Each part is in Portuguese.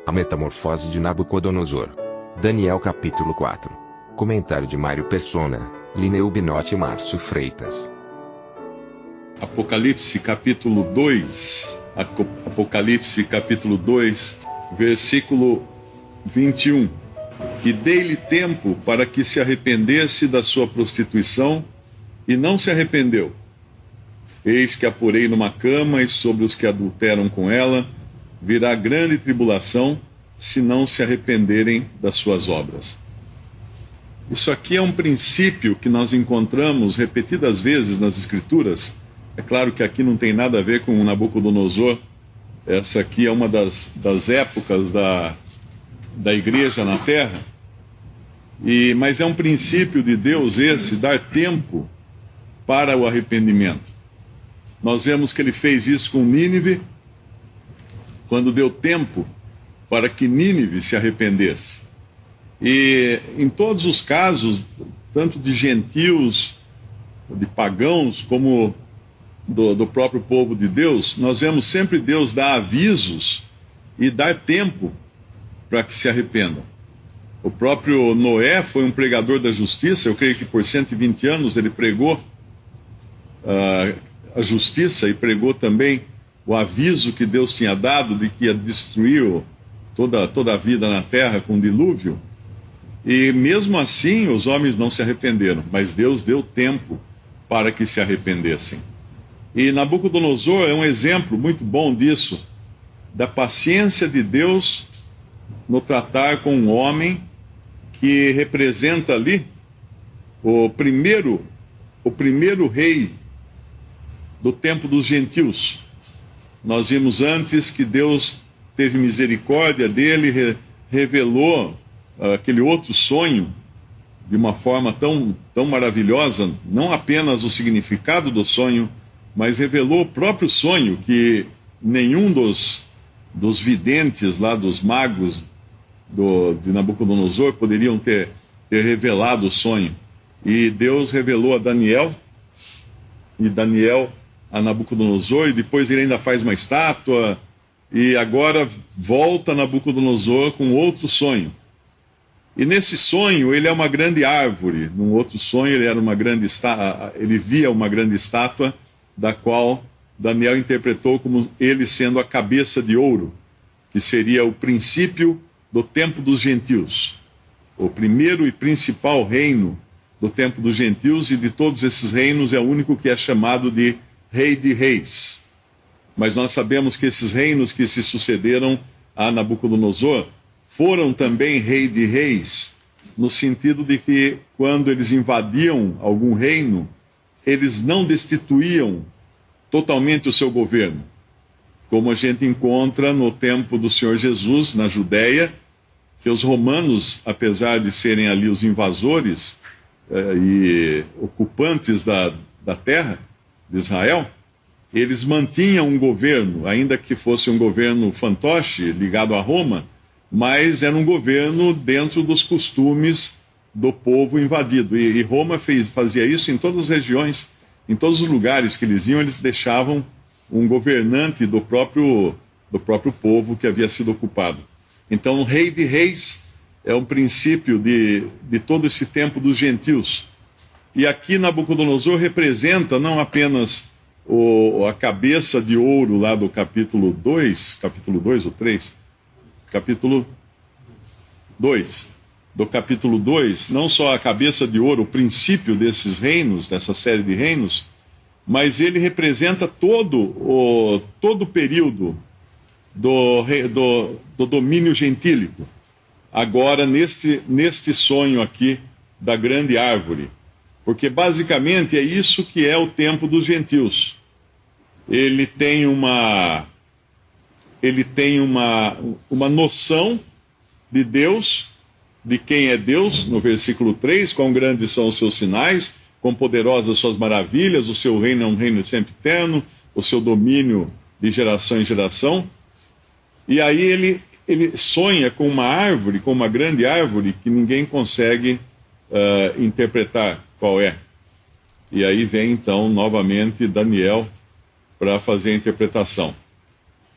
A Metamorfose de Nabucodonosor. Daniel capítulo 4. Comentário de Mário Persona, Lineu Binotti e Márcio Freitas. Apocalipse capítulo 2. Apocalipse capítulo 2, versículo 21. E dei-lhe tempo para que se arrependesse da sua prostituição, e não se arrependeu. Eis que a porei numa cama, e sobre os que adulteram com ela virá grande tribulação, se não se arrependerem das suas obras. Isso aqui é um princípio que nós encontramos repetidas vezes nas Escrituras. É claro que aqui não tem nada a ver com Nabucodonosor. Essa aqui é uma das épocas da igreja na terra. Mas é um princípio de Deus esse, dar tempo para o arrependimento. Nós vemos que ele fez isso com Nínive, quando deu tempo para que Nínive se arrependesse. E em todos os casos, tanto de gentios, de pagãos, como do próprio povo de Deus, nós vemos sempre Deus dar avisos e dar tempo para que se arrependam. O próprio Noé foi um pregador da justiça. Eu creio que por 120 anos ele pregou a justiça e pregou também o aviso que Deus tinha dado de que ia destruir toda a vida na terra com o dilúvio. E mesmo assim os homens não se arrependeram, mas Deus deu tempo para que se arrependessem. E Nabucodonosor é um exemplo muito bom disso, da paciência de Deus no tratar com um homem que representa ali o primeiro rei do tempo dos gentios. Nós vimos antes que Deus teve misericórdia dele, revelou aquele outro sonho de uma forma tão maravilhosa, não apenas o significado do sonho, mas revelou o próprio sonho, que nenhum dos videntes lá, dos magos de Nabucodonosor poderiam ter revelado o sonho. E Deus revelou a Daniel, e Daniel a Nabucodonosor, e depois ele ainda faz uma estátua, e agora volta Nabucodonosor com outro sonho. E nesse sonho ele é uma grande árvore. Num outro sonho ele via uma grande estátua, da qual Daniel interpretou como ele sendo a cabeça de ouro, que seria o princípio do tempo dos gentios, o primeiro e principal reino do tempo dos gentios, e de todos esses reinos é o único que é chamado de Rei de Reis. Mas nós sabemos que esses reinos que se sucederam a Nabucodonosor foram também Rei de Reis, no sentido de que quando eles invadiam algum reino, eles não destituíam totalmente o seu governo, como a gente encontra no tempo do Senhor Jesus, na Judéia, que os romanos, apesar de serem ali os invasores e ocupantes da terra de Israel, eles mantinham um governo, ainda que fosse um governo fantoche, ligado a Roma, mas era um governo dentro dos costumes do povo invadido. E Roma fazia isso em todas as regiões, em todos os lugares que eles iam, eles deixavam um governante do próprio povo que havia sido ocupado. Então, o Rei de Reis é um princípio de todo esse tempo dos gentios. E aqui Nabucodonosor representa não apenas a cabeça de ouro lá do capítulo 2 ou 3? Capítulo 2. Do capítulo 2, não só a cabeça de ouro, o princípio desses reinos, dessa série de reinos, mas ele representa todo o período do domínio gentílico. Agora, neste sonho aqui da grande árvore, porque basicamente é isso que é o tempo dos gentios. Ele tem uma noção de Deus, de quem é Deus, no versículo 3, quão grandes são os seus sinais, quão poderosas suas maravilhas, o seu reino é um reino sempre eterno, o seu domínio de geração em geração. E aí ele sonha com uma árvore, com uma grande árvore, que ninguém consegue interpretar qual é. E aí vem então novamente Daniel para fazer a interpretação.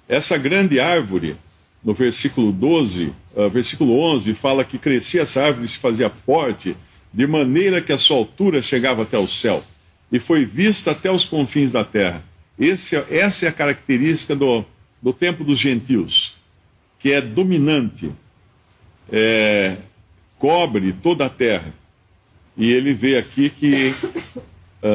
Essa grande árvore no versículo 12, versículo 11, fala que crescia essa árvore e se fazia forte, de maneira que a sua altura chegava até o céu, e foi vista até os confins da terra. Essa é a característica do tempo dos gentios, que é dominante, cobre toda a terra. E ele vê aqui que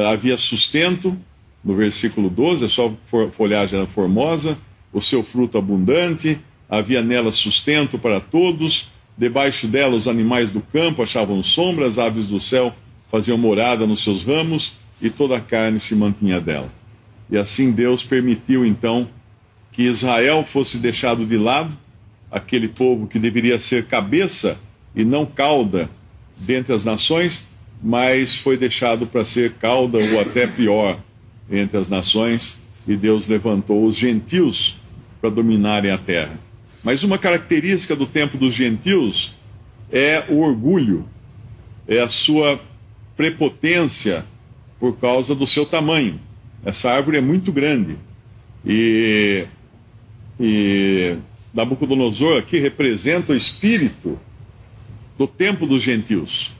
havia sustento, no versículo 12, a sua folhagem era formosa, o seu fruto abundante, havia nela sustento para todos, debaixo dela os animais do campo achavam sombra, as aves do céu faziam morada nos seus ramos, e toda a carne se mantinha dela. E assim Deus permitiu então que Israel fosse deixado de lado, aquele povo que deveria ser cabeça e não cauda dentre as nações, mas foi deixado para ser cauda ou até pior entre as nações, e Deus levantou os gentios para dominarem a terra. Mas uma característica do tempo dos gentios é o orgulho, é a sua prepotência por causa do seu tamanho. Essa árvore é muito grande. E Nabucodonosor aqui representa o espírito do tempo dos gentios,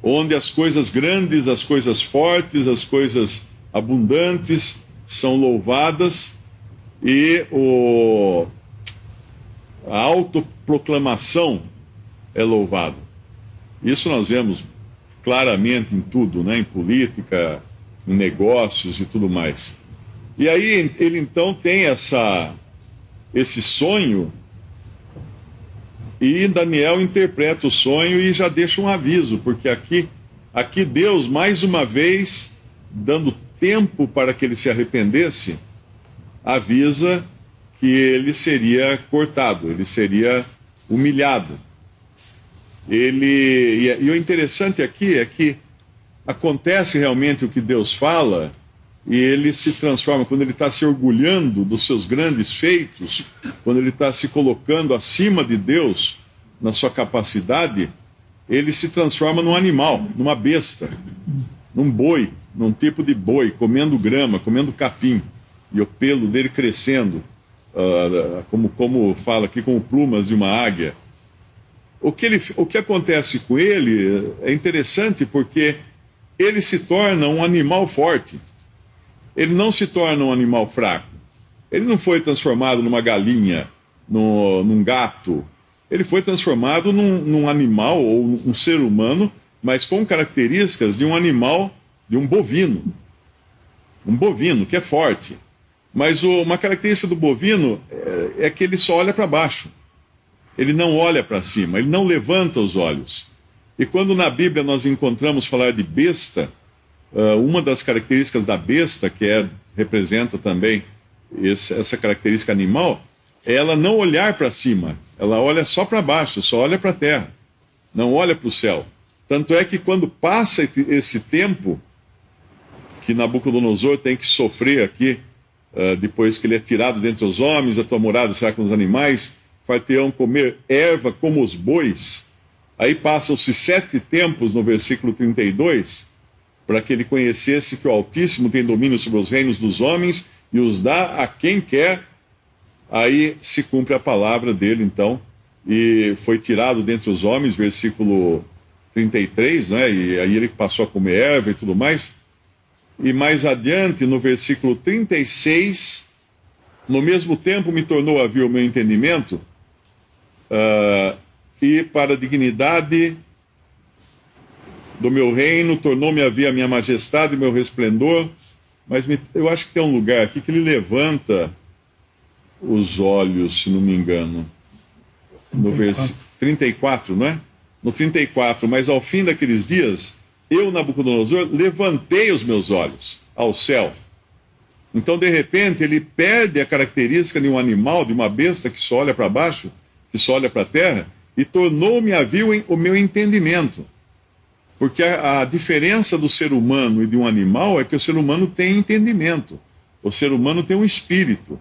onde as coisas grandes, as coisas fortes, as coisas abundantes são louvadas, e a autoproclamação é louvada. Isso nós vemos claramente em tudo, né? Em política, em negócios e tudo mais. E aí ele então tem esse sonho, e Daniel interpreta o sonho e já deixa um aviso, porque aqui Deus, mais uma vez, dando tempo para que ele se arrependesse, avisa que ele seria cortado, ele seria humilhado. E o interessante aqui é que acontece realmente o que Deus fala, e ele se transforma, quando ele está se orgulhando dos seus grandes feitos, quando ele está se colocando acima de Deus na sua capacidade, ele se transforma num animal, numa besta, num boi, num tipo de boi, comendo grama, comendo capim, e o pelo dele crescendo, como fala aqui, como plumas de uma águia. O que acontece com ele é interessante, porque ele se torna um animal forte. Ele não se torna um animal fraco. Ele não foi transformado numa galinha, num gato. Ele foi transformado num animal, ou um ser humano, mas com características de um animal, de um bovino. Um bovino, que é forte. Mas uma característica do bovino é que ele só olha para baixo. Ele não olha para cima, ele não levanta os olhos. E quando na Bíblia nós encontramos falar de besta, uma das características da besta, que representa também essa característica animal, é ela não olhar para cima, ela olha só para baixo, só olha para a terra, não olha para o céu. Tanto é que quando passa esse tempo que Nabucodonosor tem que sofrer aqui, depois que ele é tirado dentre os homens, a tua morada será com os animais, far-te-ão comer erva como os bois. Aí passam-se 7 tempos no versículo 32, para que ele conhecesse que o Altíssimo tem domínio sobre os reinos dos homens e os dá a quem quer. Aí se cumpre a palavra dele, então, e foi tirado dentre os homens, versículo 33, né? E aí ele passou a comer erva e tudo mais. E mais adiante, no versículo 36, no mesmo tempo me tornou a vir o meu entendimento, e para a dignidade do meu reino tornou-me a ver a minha majestade e meu resplendor. Mas eu acho que tem um lugar aqui que ele levanta os olhos, se não me engano, no versículo 34, não é? No 34, mas ao fim daqueles dias, eu, Nabucodonosor, levantei os meus olhos ao céu. Então, de repente, ele perde a característica de um animal, de uma besta que só olha para baixo, que só olha para a terra, e tornou-me a ver o meu entendimento. Porque a diferença do ser humano e de um animal é que o ser humano tem entendimento. O ser humano tem um espírito.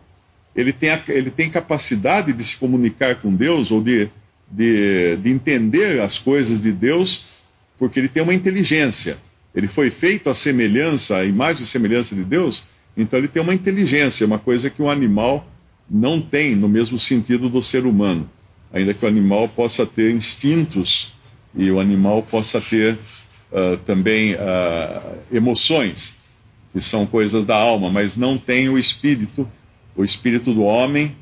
Ele tem capacidade de se comunicar com Deus, ou de entender as coisas de Deus, porque ele tem uma inteligência. Ele foi feito à semelhança, à imagem e semelhança de Deus, então ele tem uma inteligência, uma coisa que um animal não tem no mesmo sentido do ser humano, ainda que o animal possa ter instintos e o animal possa ter também emoções, que são coisas da alma, mas não tem o espírito do homem,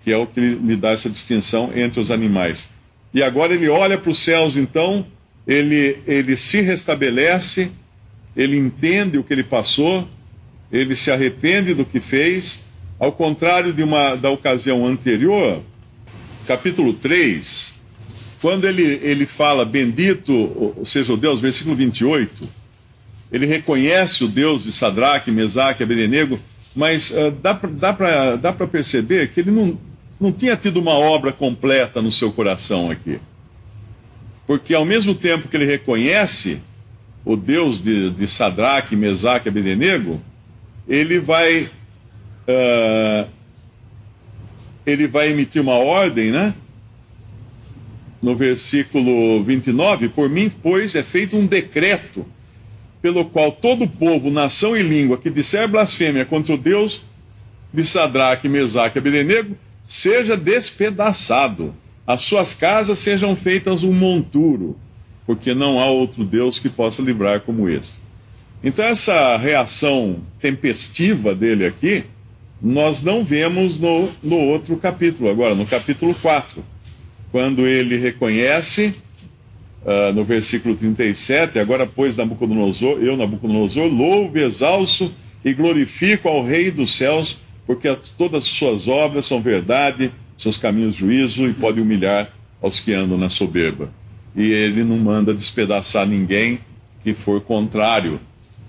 que é o que lhe dá essa distinção entre os animais. E agora ele olha para os céus, então, ele se restabelece, ele entende o que ele passou, ele se arrepende do que fez, ao contrário da ocasião anterior, capítulo 3, quando ele fala, bendito seja o Deus, versículo 28, ele reconhece o Deus de Sadraque, Mesaque e Abednego, mas dá para perceber que ele não tinha tido uma obra completa no seu coração aqui. Porque ao mesmo tempo que ele reconhece o Deus de Sadraque, Mesaque e Abednego, ele vai emitir uma ordem, né? No versículo 29, por mim, pois, é feito um decreto, pelo qual todo povo, nação e língua que disser blasfêmia contra o Deus de Sadraque, Mesaque e Abednego, seja despedaçado, as suas casas sejam feitas um monturo, porque não há outro Deus que possa livrar como este. Então essa reação tempestiva dele aqui, nós não vemos no outro capítulo, agora no capítulo 4, quando ele reconhece, no versículo 37, agora pois Nabucodonosor, louvo, exalço e glorifico ao Rei dos céus, porque todas as suas obras são verdade, seus caminhos juízo, e pode humilhar aos que andam na soberba. E ele não manda despedaçar ninguém que for contrário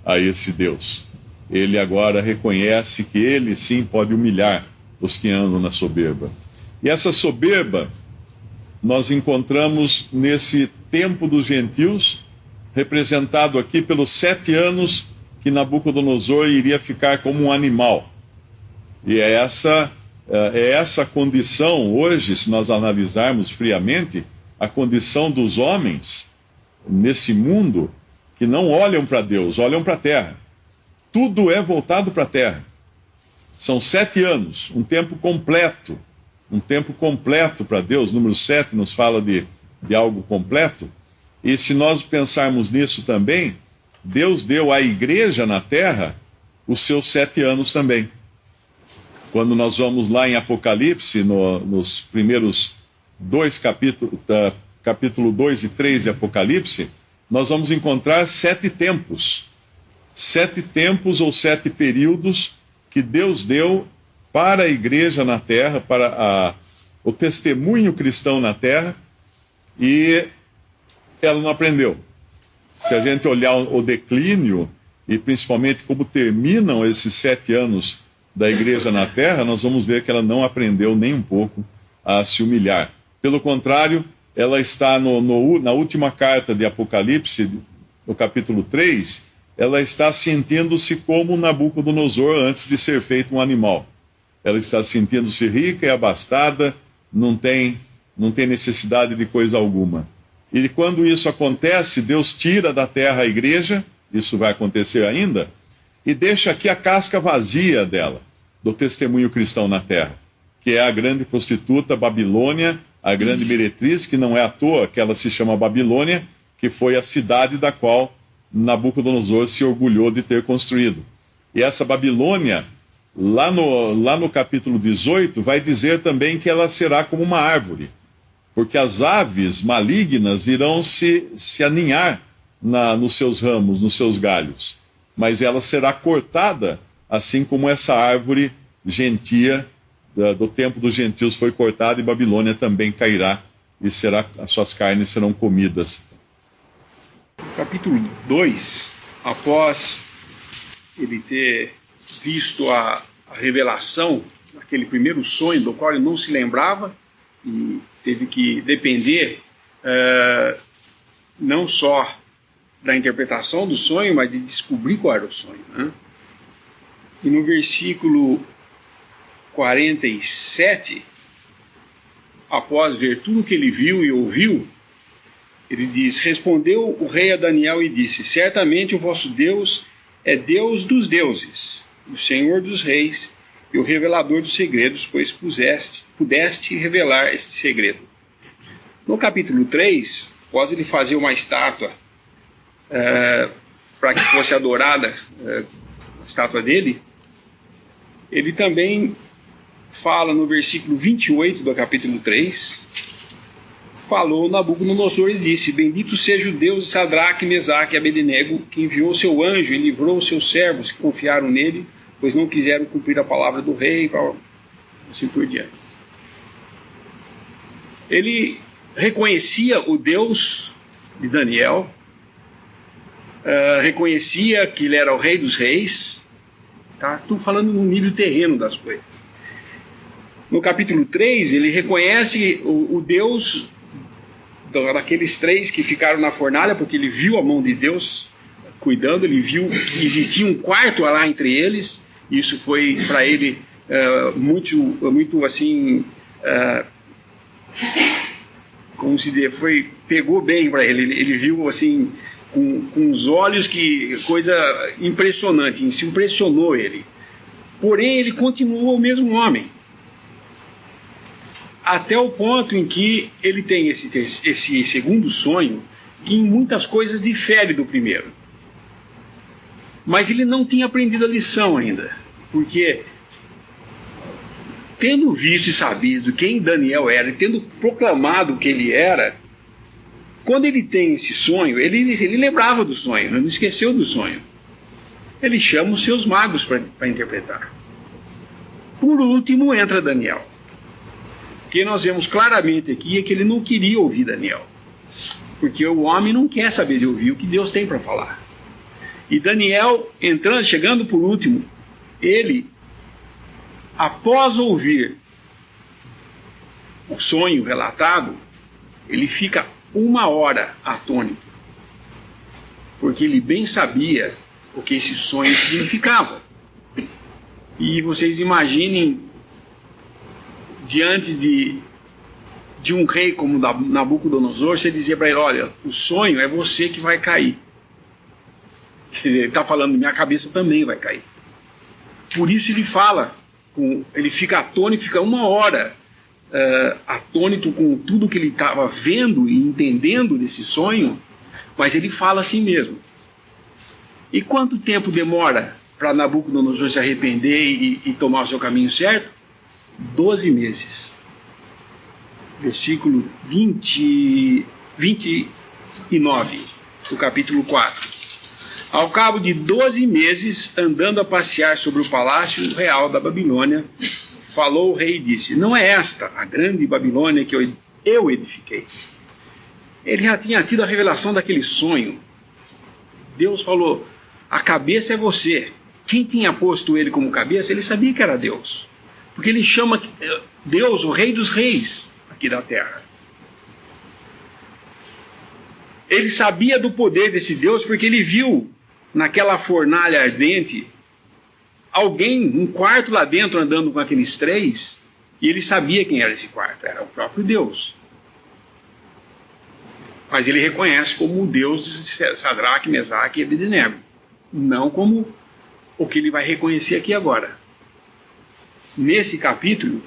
a esse Deus. Ele agora reconhece que ele sim pode humilhar os que andam na soberba. E essa soberba nós encontramos nesse tempo dos gentios, representado aqui pelos 7 anos que Nabucodonosor iria ficar como um animal. E é essa condição hoje, se nós analisarmos friamente, a condição dos homens nesse mundo que não olham para Deus, olham para a terra. Tudo é voltado para a terra. São 7 anos, um tempo completo para Deus. Número 7 nos fala de algo completo. E se nós pensarmos nisso também, Deus deu à igreja na terra os seus 7 anos também. Quando nós vamos lá em Apocalipse, nos primeiros 2 capítulos, capítulo 2 e 3 de Apocalipse, nós vamos encontrar 7 tempos. 7 tempos ou 7 períodos que Deus deu para a igreja na terra, para o testemunho cristão na terra, e ela não aprendeu. Se a gente olhar o declínio, e principalmente como terminam esses 7 anos da igreja na terra, nós vamos ver que ela não aprendeu nem um pouco a se humilhar. Pelo contrário, ela está na última carta de Apocalipse, no capítulo 3, ela está sentindo-se como Nabucodonosor antes de ser feito um animal. Ela está sentindo-se rica e abastada, não tem necessidade de coisa alguma. E quando isso acontece, Deus tira da terra a igreja, isso vai acontecer ainda, e deixa aqui a casca vazia dela, do testemunho cristão na terra, que é a grande prostituta Babilônia, a grande meretriz, que não é à toa que ela se chama Babilônia, que foi a cidade da qual Nabucodonosor se orgulhou de ter construído. E essa Babilônia, lá no capítulo 18, vai dizer também que ela será como uma árvore, porque as aves malignas irão se aninhar nos seus ramos, nos seus galhos, mas ela será cortada, assim como essa árvore gentia do tempo dos gentios foi cortada, e Babilônia também cairá, e as suas carnes serão comidas. Capítulo 2, após ele ter visto a revelação, aquele primeiro sonho do qual ele não se lembrava, e teve que depender não só da interpretação do sonho, mas de descobrir qual era o sonho, né? E no versículo 47, após ver tudo o que ele viu e ouviu, ele diz: respondeu o rei a Daniel e disse: certamente o vosso Deus é Deus dos deuses, o Senhor dos reis, e o revelador dos segredos, pois pudeste revelar este segredo. No capítulo 3, após ele fazer uma estátua para que fosse adorada, a estátua dele, ele também fala no versículo 28 do capítulo 3, falou Nabucodonosor e disse: bendito seja o Deus de Sadraque, Mesaque e Abednego, que enviou seu anjo e livrou os seus servos que confiaram nele, pois não quiseram cumprir a palavra do rei, assim por diante. Ele reconhecia o Deus de Daniel, reconhecia que ele era o rei dos reis. Tá? Estou falando no nível terreno das coisas. No capítulo 3, ele reconhece o Deus daqueles 3 que ficaram na fornalha, porque ele viu a mão de Deus cuidando, ele viu que existia um quarto lá entre eles. Isso foi para ele muito assim, como se diz, pegou bem para ele. Ele viu assim com os olhos, que coisa impressionante, isso impressionou ele. Porém, ele continua o mesmo homem, até o ponto em que ele tem esse segundo sonho, que em muitas coisas difere do primeiro. Mas ele não tinha aprendido a lição ainda, porque tendo visto e sabido quem Daniel era, e tendo proclamado o que ele era, quando ele tem esse sonho, ele lembrava do sonho, não esqueceu do sonho. Ele chama os seus magos para interpretar. Por último entra Daniel. O que nós vemos claramente aqui é que ele não queria ouvir Daniel, porque o homem não quer saber de ouvir o que Deus tem para falar. E Daniel, chegando por último, ele, após ouvir o sonho relatado, ele fica 1 hora atônito, porque ele bem sabia o que esse sonho significava. E vocês imaginem, diante de um rei como Nabucodonosor, você dizer para ele: olha, o sonho é você que vai cair. Quer dizer, ele está falando, minha cabeça também vai cair. Por isso ele fala, ele fica atônito, fica 1 hora atônito com tudo que ele estava vendo e entendendo desse sonho, mas ele fala assim mesmo. E quanto tempo demora para Nabucodonosor se arrepender e tomar o seu caminho certo? 12 meses. Versículo 29 do capítulo 4. Ao cabo de 12 meses, andando a passear sobre o palácio real da Babilônia, falou o rei e disse: não é esta a grande Babilônia que eu edifiquei? Ele já tinha tido a revelação daquele sonho. Deus falou: a cabeça é você. Quem tinha posto ele como cabeça, ele sabia que era Deus, porque ele chama Deus o rei dos reis aqui da terra. Ele sabia do poder desse Deus, porque ele viu naquela fornalha ardente alguém, um quarto lá dentro, andando com aqueles 3, e ele sabia quem era esse quarto, era o próprio Deus. Mas ele reconhece como o Deus de Sadraque, Mesaque e Abednego, não como o que ele vai reconhecer aqui agora. Nesse capítulo,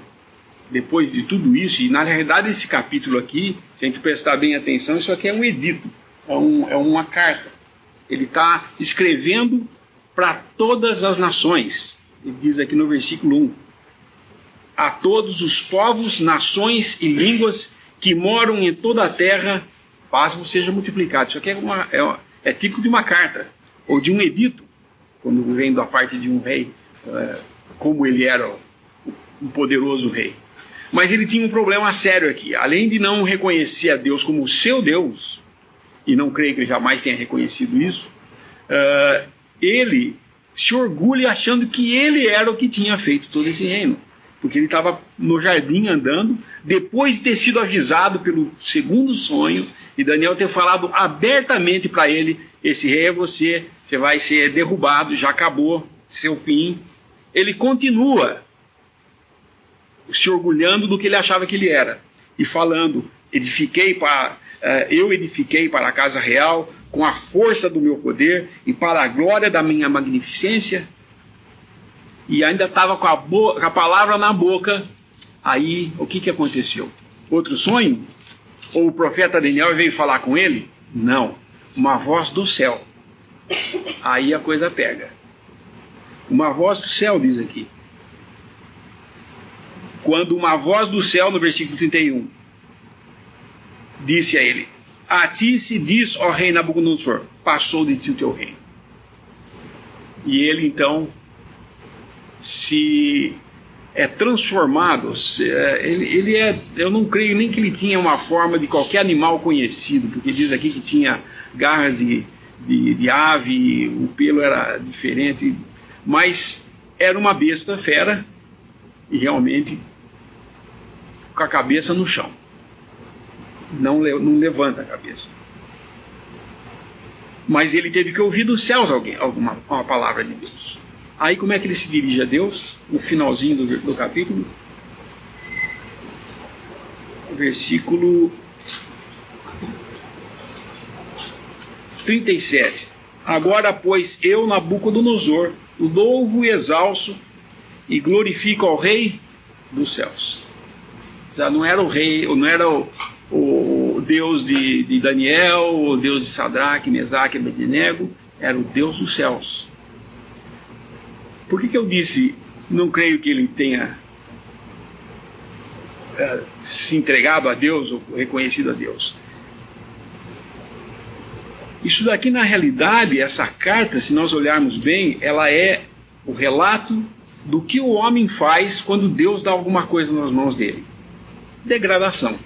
depois de tudo isso, e na realidade esse capítulo aqui, se a gente prestar bem atenção, isso aqui é um edito, é uma carta. Ele está escrevendo para todas as nações. Ele diz aqui no versículo 1: a todos os povos, nações e línguas que moram em toda a terra, paz vos seja multiplicado. Isso aqui é típico de uma carta, ou de um edito, quando vem da parte de um rei, como ele era um poderoso rei. Mas ele tinha um problema sério aqui. Além de não reconhecer a Deus como o seu Deus, e não creio que ele jamais tenha reconhecido isso, ele se orgulha achando que ele era o que tinha feito todo esse reino. Porque ele estava no jardim andando, depois de ter sido avisado pelo segundo sonho, e Daniel ter falado abertamente para ele: esse rei é você, você vai ser derrubado, já acabou, seu fim. Ele continua se orgulhando do que ele achava que ele era, e falando: eu edifiquei para a casa real com a força do meu poder e para a glória da minha magnificência. e ainda estava com a palavra na boca. Aí, o que aconteceu? Outro sonho? Ou o profeta Daniel veio falar com ele? Não, uma voz do céu. Aí a coisa pega. Uma voz do céu, diz aqui. Quando uma voz do céu, no versículo 31, disse a ele: a ti se diz, ó rei Nabucodonosor, passou de ti o teu reino. E ele então se é transformado. Eu não creio nem que ele tinha uma forma de qualquer animal conhecido, porque diz aqui que tinha garras de ave, o pelo era diferente, mas era uma besta fera e realmente com a cabeça no chão. Não levanta a cabeça. Mas ele teve que ouvir dos céus uma palavra de Deus. Aí como é que ele se dirige a Deus? No finalzinho do capítulo, versículo 37. Agora, pois, eu, Nabucodonosor, louvo e exalço e glorifico ao Rei dos céus. Já não era o rei, não era o Deus de Daniel, o Deus de Sadraque, Mesaque e Abednego, era o Deus dos céus. Por que eu disse, não creio que ele tenha se entregado a Deus ou reconhecido a Deus? Isso daqui, na realidade, essa carta, se nós olharmos bem, ela é o relato do que o homem faz quando Deus dá alguma coisa nas mãos dele. Degradação.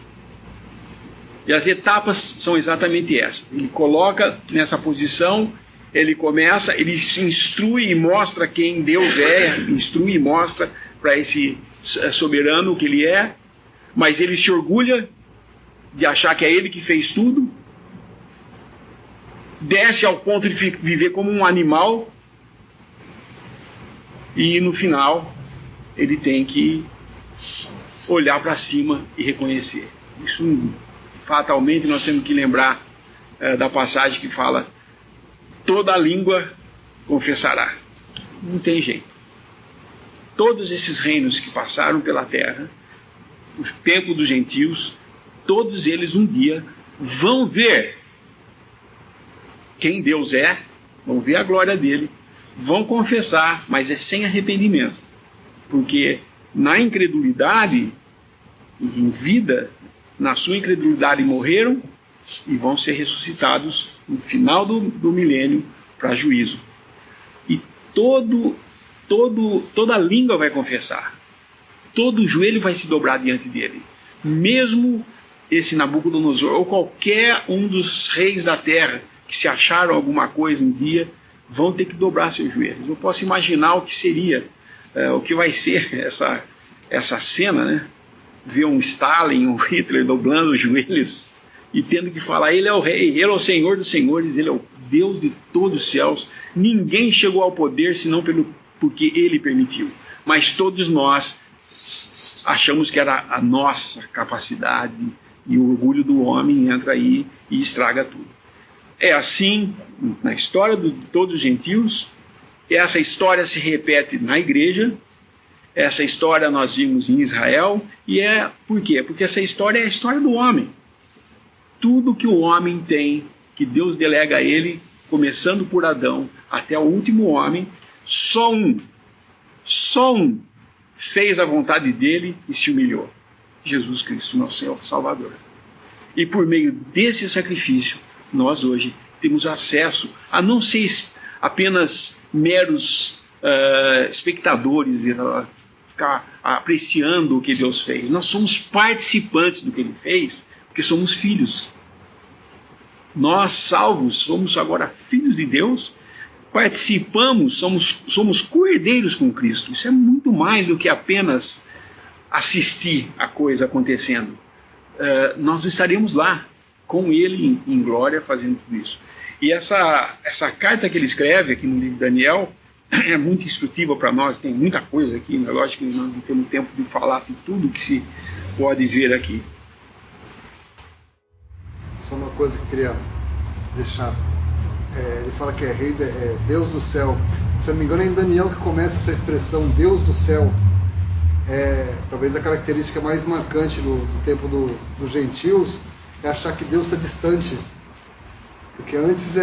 E as etapas são exatamente essas. Ele coloca nessa posição, ele começa, ele se instrui e mostra quem Deus é, instrui e mostra para esse soberano o que ele é, mas ele se orgulha de achar que é ele que fez tudo, desce ao ponto de viver como um animal, e no final ele tem que olhar para cima e reconhecer. Isso fatalmente nós temos que lembrar da passagem que fala: toda língua confessará. Não tem jeito. Todos esses reinos que passaram pela terra, o tempo dos gentios, todos eles um dia vão ver quem Deus é, vão ver a glória dele, vão confessar, mas é sem arrependimento, porque na incredulidade, em vida, na sua incredulidade morreram e vão ser ressuscitados no final do milênio para juízo. E toda língua vai confessar, todo joelho vai se dobrar diante dele, mesmo esse Nabucodonosor ou qualquer um dos reis da terra que se acharam alguma coisa um dia, vão ter que dobrar seus joelhos. Eu posso imaginar o que seria, o que vai ser essa cena, né? Ver um Stalin, um Hitler dobrando os joelhos e tendo que falar: ele é o rei, ele é o Senhor dos senhores, ele é o Deus de todos os céus, ninguém chegou ao poder senão porque ele permitiu, mas todos nós achamos que era a nossa capacidade, e o orgulho do homem entra aí e estraga tudo. É assim na história de todos os gentios. Essa história se repete na igreja. Essa história nós vimos em Israel. E por quê? Porque essa história é a história do homem. Tudo que o homem tem, que Deus delega a ele, começando por Adão até o último homem, só um fez a vontade dele e se humilhou: Jesus Cristo, nosso Senhor Salvador. E por meio desse sacrifício, nós hoje temos acesso a não ser apenas meros espectadores e ficar apreciando o que Deus fez. Nós somos participantes do que Ele fez, porque somos filhos. Nós, salvos, somos agora filhos de Deus, participamos, somos co-herdeiros com Cristo. Isso é muito mais do que apenas assistir a coisa acontecendo. Nós estaremos lá com ele em glória fazendo tudo isso. E essa carta que ele escreve aqui no livro de Daniel é muito instrutiva para nós. Tem muita coisa aqui, mas lógico que nós não temos tempo de falar de tudo que se pode ver aqui. Só uma coisa que eu queria deixar. Ele fala que é rei, Deus do céu. se eu não me engano, é em Daniel que começa essa expressão Deus do céu. Talvez a característica mais marcante do tempo dos gentios é achar que Deus está distante. Porque antes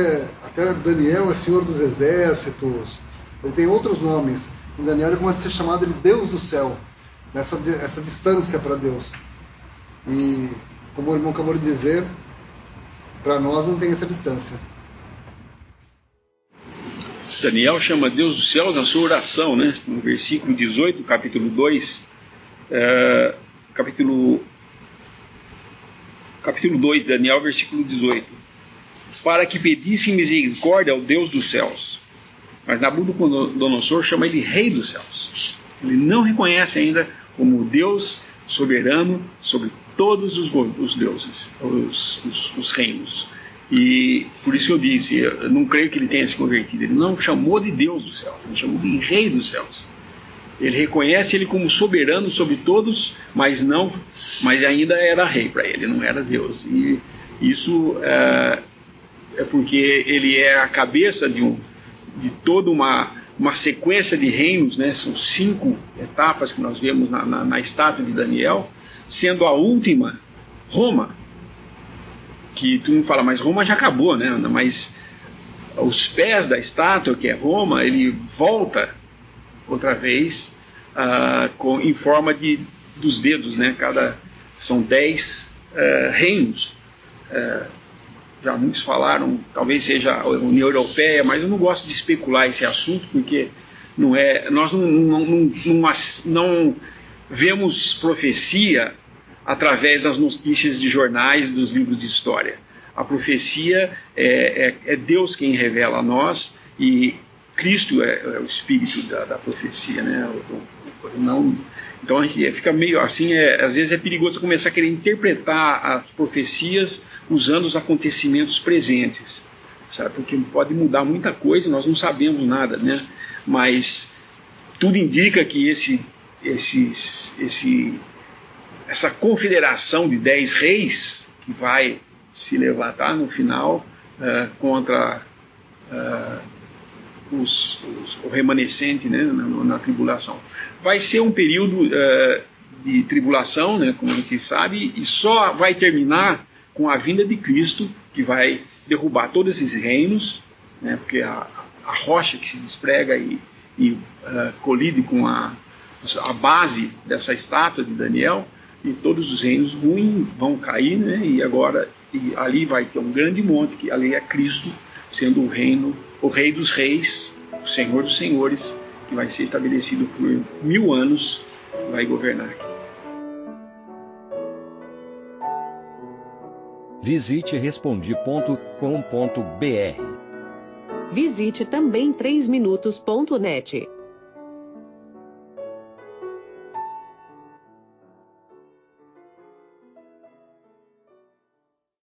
até Daniel é Senhor dos Exércitos, ele tem outros nomes. Em Daniel ele começa a ser chamado de Deus do céu, essa distância para Deus. E, como o irmão acabou de dizer, para nós não tem essa distância. Daniel chama Deus do céu na sua oração, né? No versículo 18, capítulo 2, capítulo 2 de Daniel, versículo 18. Para que pedissem misericórdia ao Deus dos céus. Mas Nabucodonosor chama ele Rei dos céus. Ele não reconhece ainda como Deus soberano sobre todos os deuses, os reinos. E por isso eu disse, eu não creio que ele tenha se convertido. Ele não chamou de Deus dos céus, ele chamou de Rei dos céus. Ele reconhece ele como soberano sobre todos, mas ainda era rei para ele, não era Deus. E isso é porque ele é a cabeça de toda uma sequência de reinos, né? São 5 etapas que nós vemos na estátua de Daniel, sendo a última Roma. Que tu não fala, mas Roma já acabou, né? Mas os pés da estátua, que é Roma, ele volta outra vez em forma dos dedos, né? São 10 reinos. Já muitos falaram, talvez seja a União Europeia, mas eu não gosto de especular esse assunto, porque nós não vemos profecia através das notícias de jornais, dos livros de história. A profecia é Deus quem revela a nós, e Cristo é o espírito da profecia, né? Então a gente fica meio assim, às vezes é perigoso começar a querer interpretar as profecias usando os acontecimentos presentes, sabe? Porque pode mudar muita coisa, nós não sabemos nada, né? Mas tudo indica que essa confederação de 10 reis que vai se levantar no final contra o remanescente, né, na tribulação. Vai ser um período de tribulação, né, como a gente sabe, e só vai terminar com a vinda de Cristo, que vai derrubar todos esses reinos, né, porque a rocha que se desprega e colide com a base dessa estátua de Daniel, e todos os reinos ruins vão cair, né? E ali vai ter um grande monte, que ali é Cristo, sendo o Rei dos Reis, o Senhor dos Senhores, que vai ser estabelecido por 1000 anos, vai governar. Visite Respondi.com.br. Visite também 3minutos.net.